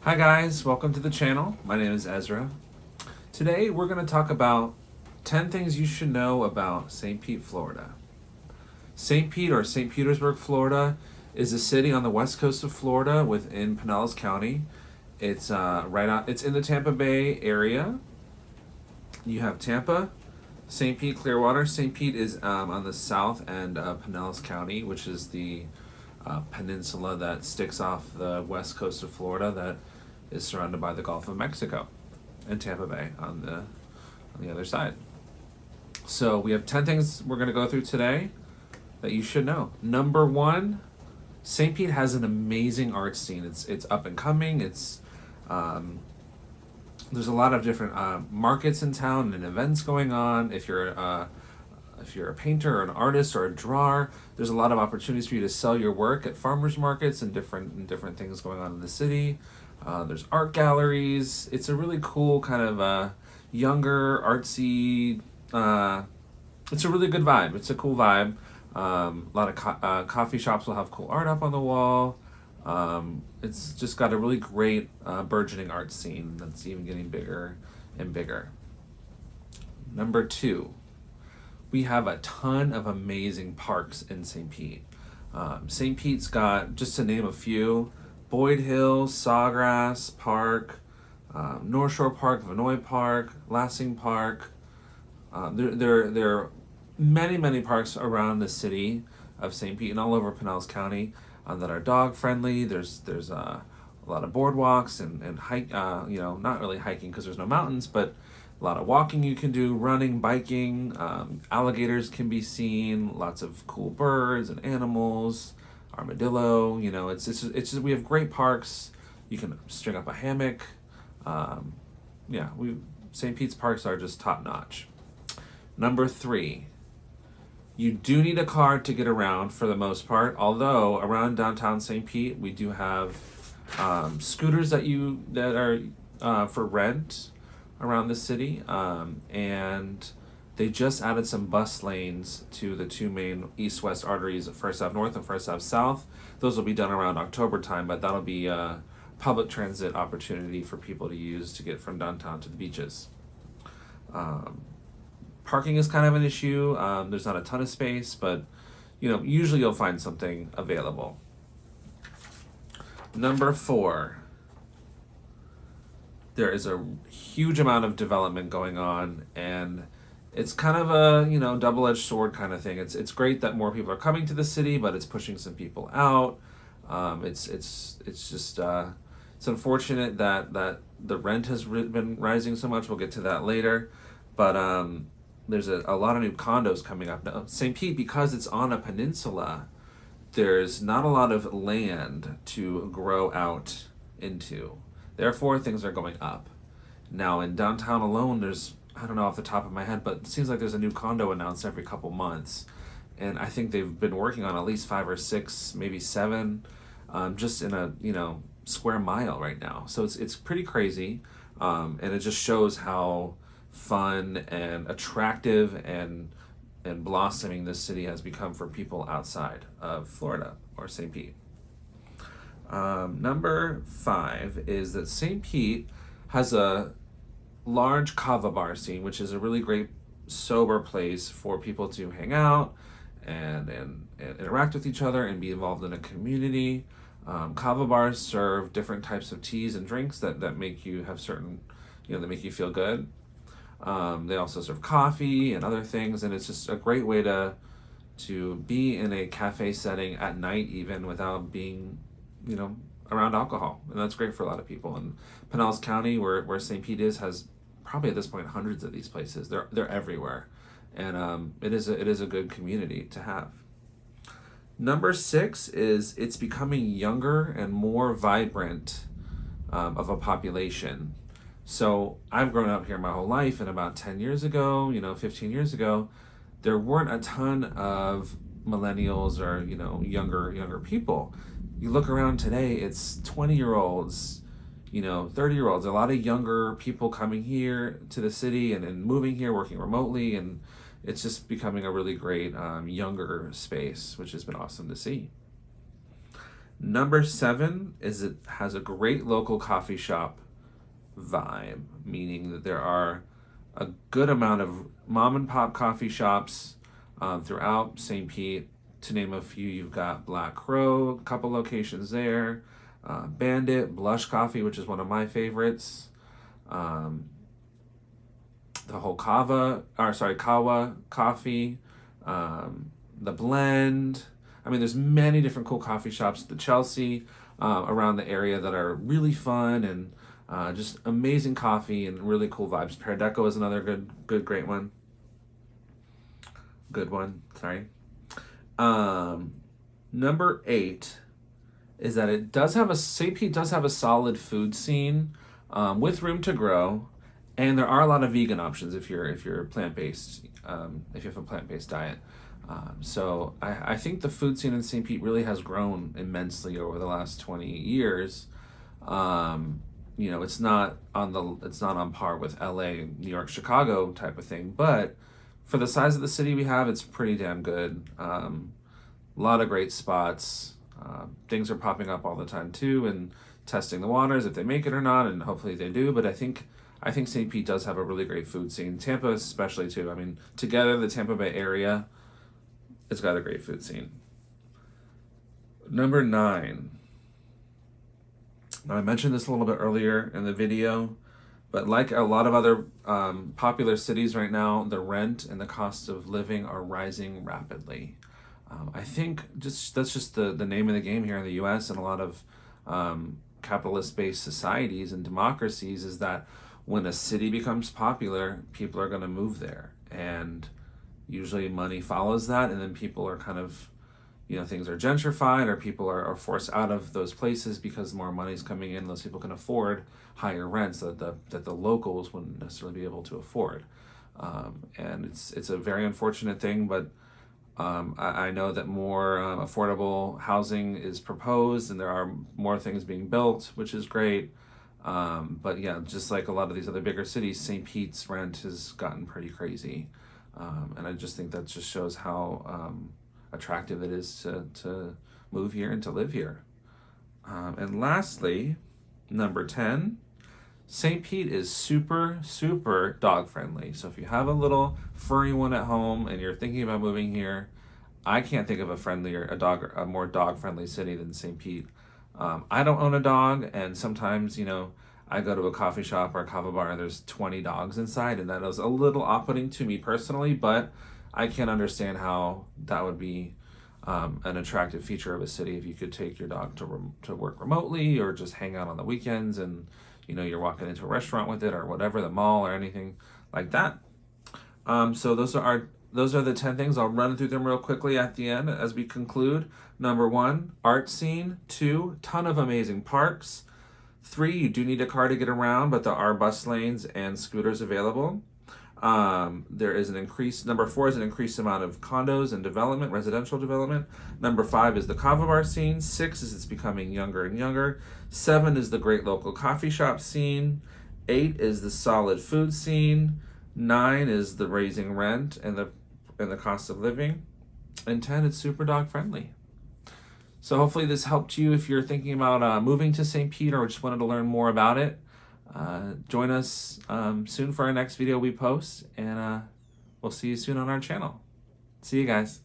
Hi guys, welcome to the channel. My name is Ezra. Today we're going to talk about 10 things you should know about St. Pete, Florida. St. Pete or St. Petersburg, Florida is a city on the west coast of Florida within Pinellas County. It's in the Tampa Bay area. You have Tampa, St. Pete, Clearwater. St. Pete is on the south end of Pinellas County, which is the peninsula that sticks off the west coast of Florida that is surrounded by the Gulf of Mexico, and Tampa Bay on the other side. So we have 10 things we're going to go through today that you should know. Number one, St. Pete has an amazing art scene. It's up and coming. There's a lot of different markets in town and events going on. If you're a painter or an artist or a drawer, there's a lot of opportunities for you to sell your work at farmers markets and different things going on in the city. There's art galleries. It's a really cool kind of younger, artsy. It's a really good vibe. It's a cool vibe. A lot of coffee shops will have cool art up on the wall. It's just got a really great burgeoning art scene that's even getting bigger and bigger. Number two, we have a ton of amazing parks in St. Pete. St. Pete's got, just to name a few, Boyd Hill, Sawgrass Park, North Shore Park, Vinoy Park, Lassing Park. There are many parks around the city of St. Pete and all over Pinellas County that are dog friendly. There's a lot of boardwalks and hike. Not really hiking because there's no mountains, but a lot of walking you can do, running, biking. Alligators can be seen. Lots of cool birds and animals. Armadillo. It's just we have great parks. You can string up a hammock. St. Pete's parks are just top notch. Number three, you do need a car to get around for the most part. Although around downtown St. Pete, we do have scooters that are for rent around the city, and they just added some bus lanes to the two main east-west arteries, First Ave North and First Ave South. Those will be done around October time, but that'll be a public transit opportunity for people to use to get from downtown to the beaches. Parking is kind of an issue. There's not a ton of space, but usually you'll find something available. Number four, there is a huge amount of development going on, and it's kind of a double-edged sword kind of thing. It's great that more people are coming to the city, but it's pushing some people out. It's unfortunate that the rent has been rising so much. We'll get to that later, but there's a lot of new condos coming up now. St. Pete, because it's on a peninsula, there's not a lot of land to grow out into. Therefore, things are going up. Now, in downtown alone, there's, I don't know off the top of my head, but it seems like there's a new condo announced every couple months. And I think they've been working on at least 5 or 6, maybe 7, just in a, square mile right now. So it's pretty crazy. And it just shows how fun and attractive and blossoming this city has become for people outside of Florida or St. Pete. Number 5 is that St. Pete has a large kava bar scene, which is a really great sober place for people to hang out and interact with each other and be involved in a community. Kava bars serve different types of teas and drinks that make you have certain, that make you feel good. They also serve coffee and other things, and it's just a great way to be in a cafe setting at night, even without being, around alcohol. And that's great for a lot of people. And Pinellas County, where St. Pete is, has probably at this point hundreds of these places. They're everywhere, and it is a good community to have. Number 6 is it's becoming younger and more vibrant of a population. So I've grown up here my whole life, and about 10 years ago, 15 years ago, there weren't a ton of millennials or, younger people. You look around today, it's 20-year-olds, 30-year-olds, a lot of younger people coming here to the city and moving here, working remotely, and it's just becoming a really great younger space, which has been awesome to see. Number 7 is it has a great local coffee shop vibe, meaning that there are a good amount of mom and pop coffee shops throughout St. Pete. To name a few, you've got Black Crow, a couple locations there, Bandit, Blush Coffee, which is one of my favorites, um, the whole Kawa coffee, the Blend. I mean, there's many different cool coffee shops. The Chelsea around the area that are really fun and just amazing coffee and really cool vibes. Paradeco is another great one. Good one. Sorry. Number 8 is that St. Pete does have a solid food scene with room to grow, and there are a lot of vegan options if you're plant based, if you have a plant based diet. So I think the food scene in St. Pete really has grown immensely over the last 20 years. It's not on par with LA, New York, Chicago type of thing, but for the size of the city we have, it's pretty damn good. A lot of great spots. Things are popping up all the time too, and testing the waters if they make it or not, and hopefully they do. But I think St. Pete does have a really great food scene. Tampa especially too. I mean, together the Tampa Bay area, it's got a great food scene. Number 9. Now I mentioned this a little bit earlier in the video, but like a lot of other popular cities right now, the rent and the cost of living are rising rapidly. I think that's just the name of the game here in the U.S. and a lot of capitalist-based societies and democracies is that when a city becomes popular, people are going to move there, and usually money follows that, and then people are kind of, things are gentrified or people are forced out of those places because more money's coming in. Those people can afford higher rents that the locals wouldn't necessarily be able to afford, and it's a very unfortunate thing, but I know that more affordable housing is proposed and there are more things being built, which is great. But yeah, just like a lot of these other bigger cities, St. Pete's rent has gotten pretty crazy. And I just think that just shows how attractive it is to move here and to live here. And lastly, number 10, St. Pete is super, super dog friendly. So if you have a little furry one at home and you're thinking about moving here, I can't think of a more dog friendly city than St. Pete. I don't own a dog, and sometimes, I go to a coffee shop or a kava bar and there's 20 dogs inside, and that is a little off-putting to me personally, but I can understand how that would be an attractive feature of a city if you could take your dog to work remotely or just hang out on the weekends and you're walking into a restaurant with it or whatever, the mall or anything like that. So those are the 10 things. I'll run through them real quickly at the end as we conclude. Number 1, art scene. 2, ton of amazing parks. 3, you do need a car to get around, but there are bus lanes and scooters available. There is number 4 is an increased amount of condos and residential development. Number 5 is the kava bar scene. 6 is it's becoming younger and younger. 7 is the great local coffee shop scene. 8 is the solid food scene. 9 is the raising rent and the cost of living. And 10, it's super dog friendly. So hopefully this helped you if you're thinking about moving to St. Pete or just wanted to learn more about it. Join us soon for our next video we post, and we'll see you soon on our channel. See you guys.